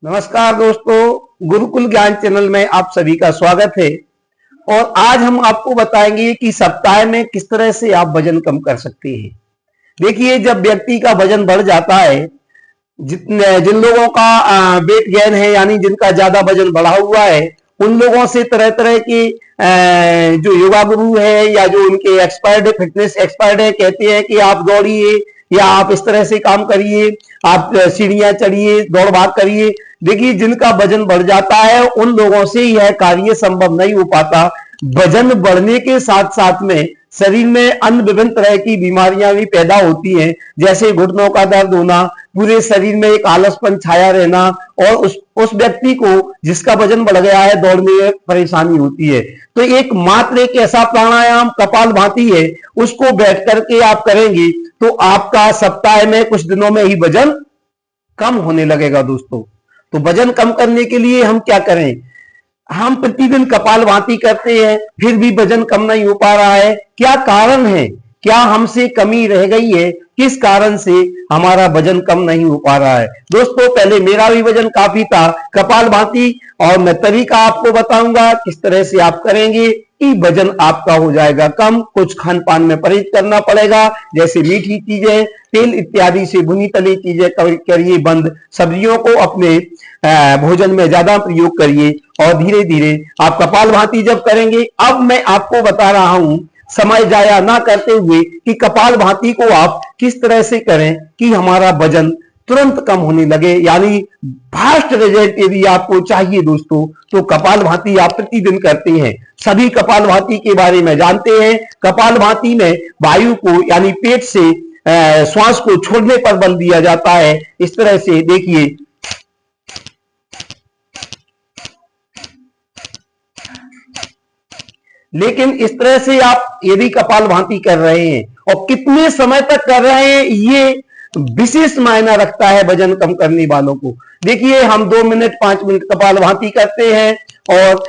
नमस्कार दोस्तों, गुरुकुल ज्ञान चैनल में आप सभी का स्वागत है। और आज हम आपको बताएंगे कि सप्ताह में किस तरह से आप वजन कम कर सकते हैं। देखिए, जब व्यक्ति का वजन बढ़ जाता है, जिन लोगों का वेट गेन है यानी जिनका ज्यादा वजन बढ़ा हुआ है, उन लोगों से तरह तरह के जो योगा गुरु है या जो उनके एक्सपर्ट फिटनेस एक्सपर्ट है कहते हैं कि आप दौड़िए या आप इस तरह से काम करिए, आप सीढ़ियां चढ़िए, दौड़ भाग करिए। देखिए, जिनका वजन बढ़ जाता है उन लोगों से यह कार्य संभव नहीं हो पाता। वजन बढ़ने के साथ साथ में शरीर में अन्य विभिन्न तरह की बीमारियां भी पैदा होती हैं, जैसे घुटनों का दर्द होना, पूरे शरीर में एक आलसपन छाया रहना, और उस व्यक्ति को जिसका वजन बढ़ गया है दौड़ने में परेशानी होती है। तो एक मात्र एक ऐसा प्राणायाम कपालभाति है, उसको बैठ करके आप करेंगे तो आपका सप्ताह में कुछ दिनों में ही वजन कम होने लगेगा। दोस्तों, तो वजन कम करने के लिए हम क्या करें? हम प्रतिदिन कपालभाति करते हैं, फिर भी वजन कम नहीं हो पा रहा है। क्या कारण है? क्या हमसे कमी रह गई है? किस कारण से हमारा वजन कम नहीं हो पा रहा है? दोस्तों, पहले मेरा भी वजन काफी था। कपालभाति और मैं तरीका आपको बताऊंगा किस तरह से आप करेंगे कि वजन आपका हो जाएगा कम। कुछ खान पान में परहेज करना पड़ेगा, जैसे मीठी चीजें, तेल इत्यादि से भुनी तली चीजें करिए बंद। सब्जियों को अपने भोजन में ज्यादा प्रयोग करिए और धीरे धीरे आप कपालभाति जब करेंगे, अब मैं आपको बता रहा हूं समय जाया ना करते हुए कि कपालभाति को आप किस तरह से करें कि हमारा वजन तुरंत कम होने लगे, यानी फास्ट रिजल्ट यदि आपको चाहिए दोस्तों, तो कपालभाति आप प्रतिदिन करते हैं। सभी कपालभाति के बारे में जानते हैं। कपालभाति में वायु को यानी पेट से श्वास को छोड़ने पर बल दिया जाता है। इस तरह से देखिए, लेकिन इस तरह से आप यदि कपालभाति कर रहे हैं और कितने समय तक कर रहे हैं, ये विशेष मायना रखता है वजन कम करने वालों को। देखिए, हम 2 मिनट 5 मिनट कपालभाति करते हैं और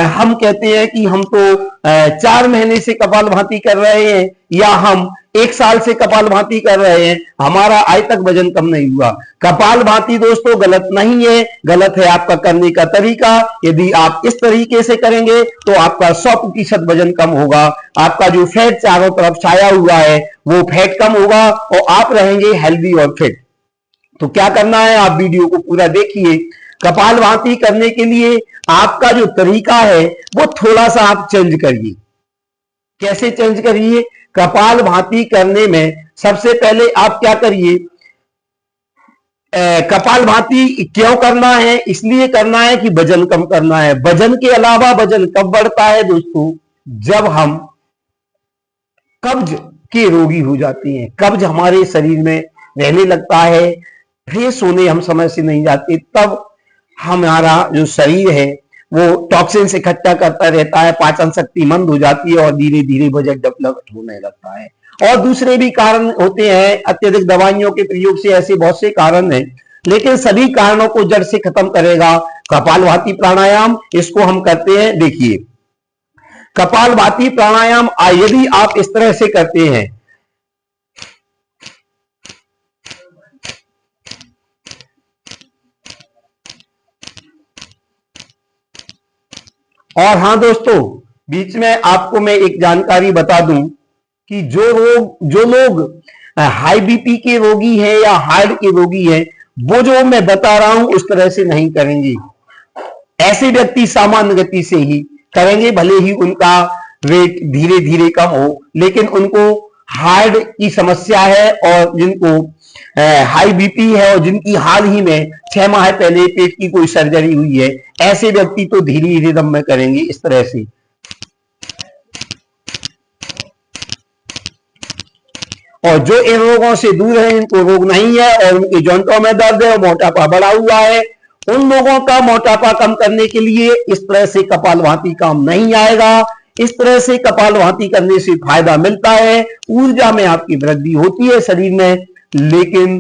हम कहते हैं कि हम तो 4 महीने से कपालभाति कर रहे हैं या हम 1 साल से कपालभाति कर रहे हैं, हमारा आज तक वजन कम नहीं हुआ। कपालभाति दोस्तों गलत नहीं है, गलत है आपका करने का तरीका। यदि आप इस तरीके से करेंगे तो आपका 100% वजन कम होगा। आपका जो फैट चारों तरफ छाया हुआ है वो फैट कम होगा और आप रहेंगे हेल्दी और फिट। तो क्या करना है, आप वीडियो को पूरा देखिए। कपालभाति करने के लिए आपका जो तरीका है वो थोड़ा सा आप चेंज करिए। कैसे चेंज करिए? कपालभाति करने में सबसे पहले आप क्या करिए, कपालभाति क्यों करना है? इसलिए करना है कि वजन कम करना है। वजन के अलावा वजन कब बढ़ता है दोस्तों? जब हम कब्ज के रोगी हो जाते हैं, कब्ज हमारे शरीर में रहने लगता है, फ्रेश होने हम समय से नहीं जाते, तब हमारा जो शरीर है वो टॉक्सिन इकट्ठा करता रहता है, पाचन शक्ति मंद हो जाती है और धीरे धीरे वजन डेवलप होने लगता है। और दूसरे भी कारण होते हैं, अत्यधिक दवाइयों के प्रयोग से, ऐसे बहुत से कारण हैं, लेकिन सभी कारणों को जड़ से खत्म करेगा कपालभाति प्राणायाम। इसको हम करते हैं। देखिए, कपालभाति प्राणायाम यदि आप इस तरह से करते हैं, और हाँ दोस्तों, बीच में आपको मैं एक जानकारी बता दूं कि जो लोग हाई बीपी के रोगी हैं या हार्ट के रोगी हैं, वो जो मैं बता रहा हूं उस तरह से नहीं करेंगे। ऐसे व्यक्ति सामान्य गति से ही करेंगे, भले ही उनका वेट धीरे धीरे कम हो, लेकिन उनको हार्ट की समस्या है और जिनको हाई बीपी है और जिनकी हाल ही में 6 माह पहले पेट की कोई सर्जरी हुई है, ऐसे व्यक्ति तो धीरे धीरे दम में करेंगे इस तरह से। और जो इन रोगों से दूर है, इनको रोग नहीं है और उनके जॉइंटों में दर्द है और मोटापा बढ़ा हुआ है, उन लोगों का मोटापा कम करने के लिए इस तरह से कपालभाति काम नहीं आएगा। इस तरह से कपालभाति करने से फायदा मिलता है, ऊर्जा में आपकी वृद्धि होती है शरीर में, लेकिन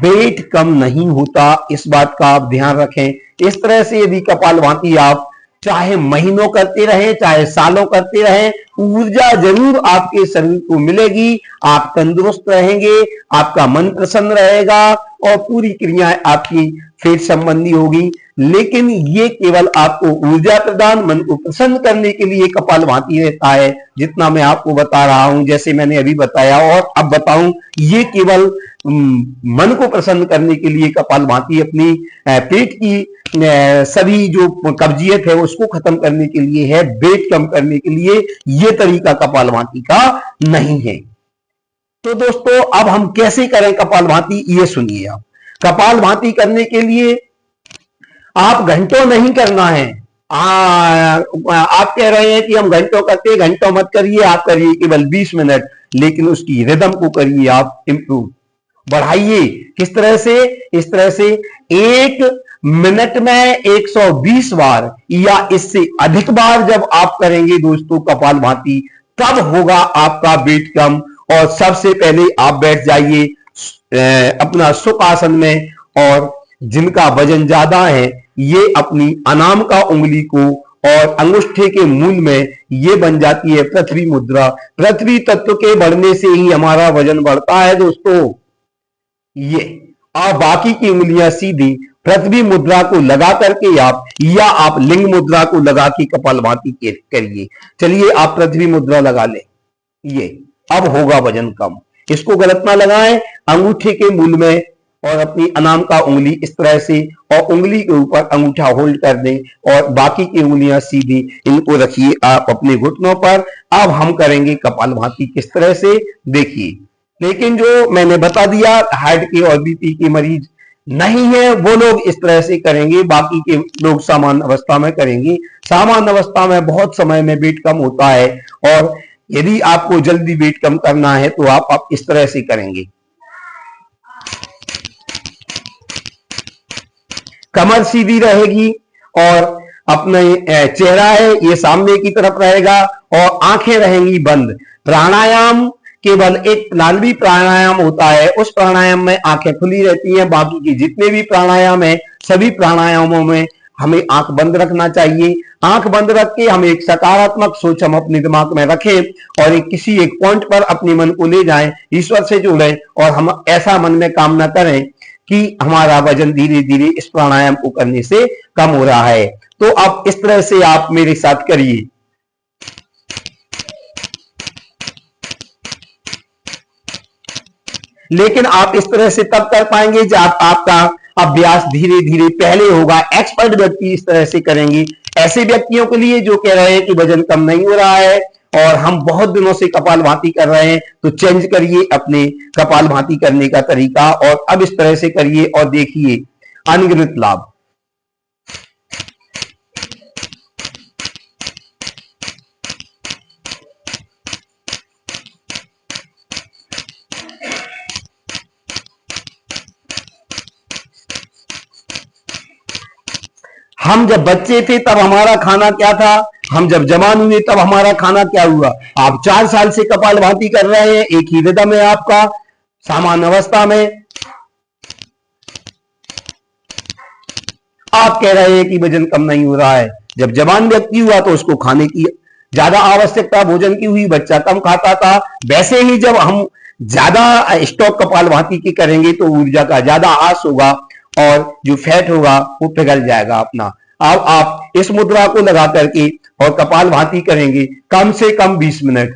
वेट कम नहीं होता। इस बात का आप ध्यान रखें। इस तरह से यदि कपालभाति आप चाहे महीनों करते रहें, चाहे सालों करते रहें, ऊर्जा जरूर आपके शरीर को मिलेगी। आप तंदुरुस्त रहेंगे, आपका मन प्रसन्न रहेगा और पूरी क्रियाएं आपकी पेट संबंधी होगी। लेकिन ये केवल आपको ऊर्जा प्रदान, मन को प्रसन्न करने के लिए कपालभाति रहता है, जितना मैं आपको बता रहा हूं, जैसे मैंने अभी बताया और अब बताऊं, ये केवल मन को प्रसन्न करने के लिए कपालभाति, अपनी पेट की सभी जो कब्जियत है उसको खत्म करने के लिए है, वेट कम करने के लिए ये तरीका कपालभाति का नहीं है। तो दोस्तों अब हम कैसे करें कपालभाति, ये सुनिए आप। कपालभाति करने के लिए आप घंटों नहीं करना है। आप कह रहे हैं कि हम घंटों करते, घंटों मत करिए, आप करिए केवल 20 मिनट, लेकिन उसकी रिदम को करिए आप इंप्रूव, बढ़ाइए। किस तरह से? इस तरह से 1 मिनट में 120 बार या इससे अधिक बार जब आप करेंगे दोस्तों कपालभाति, तब होगा आपका वेट कम। और सबसे पहले आप बैठ जाइए अपना सुख आसन में, और जिनका वजन ज्यादा है ये अपनी अनामिका उंगली को और अंगूठे के मूल में ये बन जाती है पृथ्वी मुद्रा। पृथ्वी तत्व के बढ़ने से ही हमारा वजन बढ़ता है दोस्तों। ये और बाकी की उंगलियां सीधी पृथ्वी मुद्रा को लगा करके आप, या आप लिंग मुद्रा को लगा के कपालभाति करिए। चलिए आप पृथ्वी मुद्रा लगा लें, ये अब होगा वजन कम। इसको गलत ना लगाएं, अंगूठे के मूल में और अपनी अनामिका उंगली इस तरह से, और उंगली के ऊपर अंगूठा होल्ड कर दें और बाकी की उंगलियां सीधी, इनको रखिए आप अपने घुटनों पर। अब हम करेंगे कपालभाति किस तरह से, देखिए। लेकिन जो मैंने बता दिया, हार्ट के और बीपी के मरीज नहीं है वो लोग इस तरह से करेंगे, बाकी के लोग सामान्य अवस्था में करेंगे। सामान्य अवस्था में बहुत समय में वेट कम होता है, और यदि आपको जल्दी वेट कम करना है तो आप इस तरह से करेंगे। कमर सीधी रहेगी और अपने चेहरा है ये सामने की तरफ रहेगा और आंखें रहेंगी बंद। प्राणायाम केवल एक नालवी प्राणायाम होता है, उस प्राणायाम में आंखें खुली रहती हैं। बाकी के जितने भी प्राणायाम है सभी प्राणायामों में हमें आंख बंद रखना चाहिए। आंख बंद रख के हम एक सकारात्मक सोच हम अपने दिमाग में रखें और किसी एक पॉइंट पर अपने मन को ले जाएं, ईश्वर से जुड़ें, और हम ऐसा मन में कामना करें कि हमारा वजन धीरे धीरे इस प्राणायाम को करने से कम हो रहा है। तो अब इस तरह से आप मेरे साथ करिए। लेकिन आप इस तरह से तब कर पाएंगे जब आपका अभ्यास धीरे धीरे पहले होगा। एक्सपर्ट व्यक्ति इस तरह से करेंगे। ऐसे व्यक्तियों के लिए जो कह रहे हैं कि वजन कम नहीं हो रहा है और हम बहुत दिनों से कपालभाति कर रहे हैं, तो चेंज करिए अपने कपालभाति करने का तरीका और अब इस तरह से करिए और देखिए अनगिनत लाभ। हम जब बच्चे थे तब हमारा खाना क्या था, हम जब जवान हुए तब हमारा खाना क्या हुआ। आप 4 साल से कपालभाति कर रहे हैं, एक ही रिदम है आपका। सामान्य अवस्था में आप कह रहे हैं कि वजन कम नहीं हो रहा है। जब जवान व्यक्ति हुआ तो उसको खाने की ज्यादा आवश्यकता भोजन की हुई, बच्चा कम खाता था। वैसे ही जब हम ज्यादा स्टॉक कपालभाति की करेंगे तो ऊर्जा का ज्यादा हास होगा और जो फैट होगा वो पिघल जाएगा अपना। अब आप इस मुद्रा को लगा करके और कपालभाति करेंगे कम से कम 20 मिनट।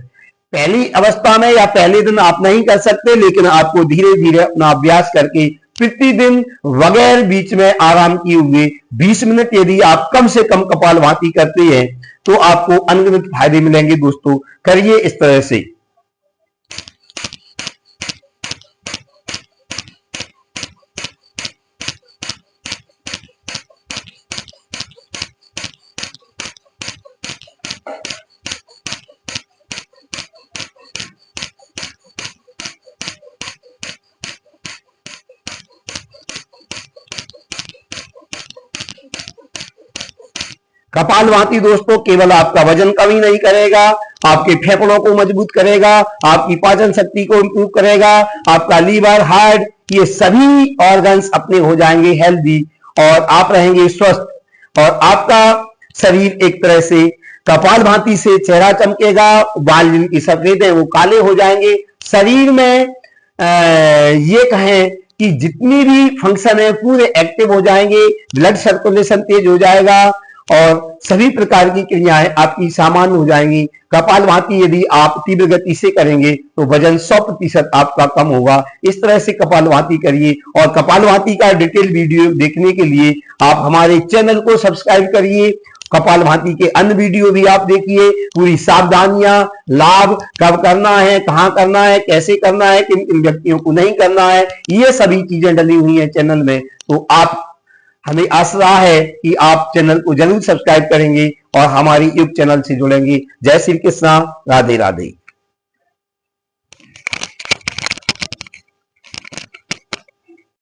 पहली अवस्था में या पहले दिन आप नहीं कर सकते, लेकिन आपको धीरे धीरे अपना अभ्यास करके प्रतिदिन बगैर बीच में आराम किए हुए 20 मिनट यदि आप कम से कम कपालभाति करते हैं तो आपको अनगिनत फायदे मिलेंगे। दोस्तों करिए इस तरह से। कपालभाति दोस्तों केवल आपका वजन कम ही नहीं करेगा, आपके फेफड़ों को मजबूत करेगा, आपकी पाचन शक्ति को इंप्रूव करेगा, आपका लीवर, हार्ट, ये सभी ऑर्गन्स अपने हो जाएंगे हेल्दी और आप रहेंगे स्वस्थ। और आपका शरीर एक तरह से कपालभाति से चेहरा चमकेगा, बाल जिनकी सफेद है वो काले हो जाएंगे। शरीर में ये कहें कि जितनी भी फंक्शन है पूरे एक्टिव हो जाएंगे, ब्लड सर्कुलेशन तेज हो जाएगा और सभी प्रकार की क्रियाएं आपकी सामान्य हो जाएंगी। कपालभाति यदि आप तीव्र गति से करेंगे तो वजन 100% आपका कम होगा। इस तरह से कपालभाति करिए और कपालभाति का डिटेल वीडियो देखने के लिए आप हमारे चैनल को सब्सक्राइब करिए। कपालभाति के अन्य वीडियो भी आप देखिए, पूरी सावधानियां, लाभ, कब करना है, कहां करना है, कैसे करना है, किन किन व्यक्तियों को नहीं करना है, ये सभी चीजें डली हुई हैं चैनल में। तो आप, हमें आशा है कि आप चैनल को जरूर सब्सक्राइब करेंगे और हमारी यूट्यूब चैनल से जुड़ेंगे। जय श्री कृष्णा, राधे राधे।